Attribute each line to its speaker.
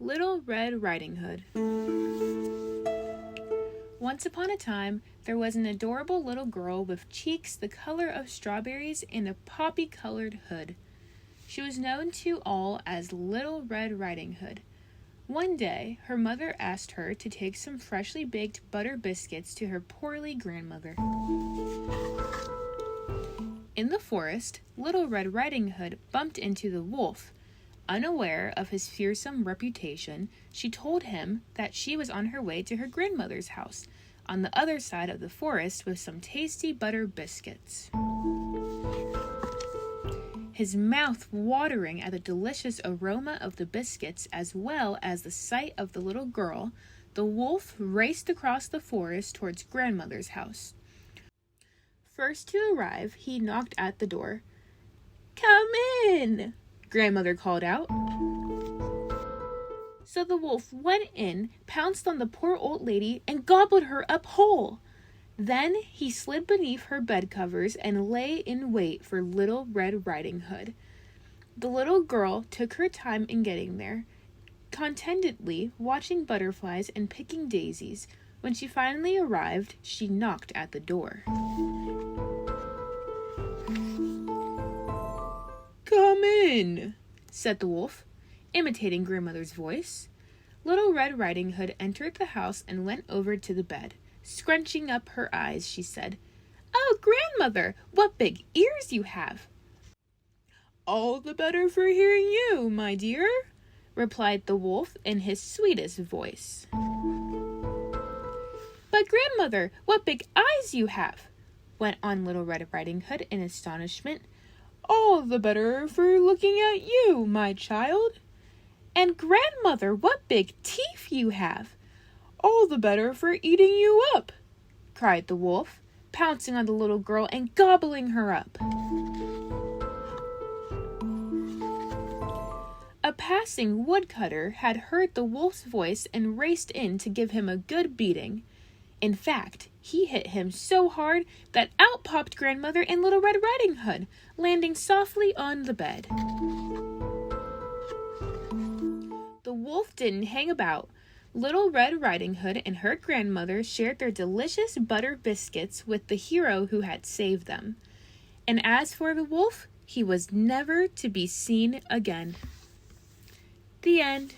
Speaker 1: Little Red Riding Hood. Once upon a time, there was an adorable little girl with cheeks the color of strawberries and a poppy-colored hood. She was known to all as Little Red Riding Hood. One day, her mother asked her to take some freshly baked butter biscuits to her poorly grandmother. In the forest, Little Red Riding Hood bumped into the wolf. Unaware of his fearsome reputation, she told him that she was on her way to her grandmother's house, on the other side of the forest with some tasty butter biscuits. His mouth watering at the delicious aroma of the biscuits as well as the sight of the little girl, the wolf raced across the forest towards grandmother's house. First to arrive, he knocked at the door. "Come in!" Grandmother called out. So the wolf went in, pounced on the poor old lady, and gobbled her up whole. Then he slid beneath her bed covers and lay in wait for Little Red Riding Hood. The little girl took her time in getting there, contentedly watching butterflies and picking daisies. When she finally arrived, she knocked at the door. "Come in," said the wolf, imitating grandmother's voice. Little Red Riding Hood entered the house and went over to the bed. Scrunching up her eyes, she said, "Oh, grandmother, what big ears you have!" "All the better for hearing you, my dear," replied the wolf in his sweetest voice. "But grandmother, what big eyes you have!" went on Little Red Riding Hood in astonishment. "All the better for looking at you, my child." "And grandmother, what big teeth you have!" "All the better for eating you up," cried the wolf, pouncing on the little girl and gobbling her up. A passing woodcutter had heard the wolf's voice and raced in to give him a good beating. In fact, he hit him so hard that out popped grandmother and Little Red Riding Hood, landing softly on the bed. The wolf didn't hang about. Little Red Riding Hood and her grandmother shared their delicious butter biscuits with the hero who had saved them. And as for the wolf, he was never to be seen again. The end.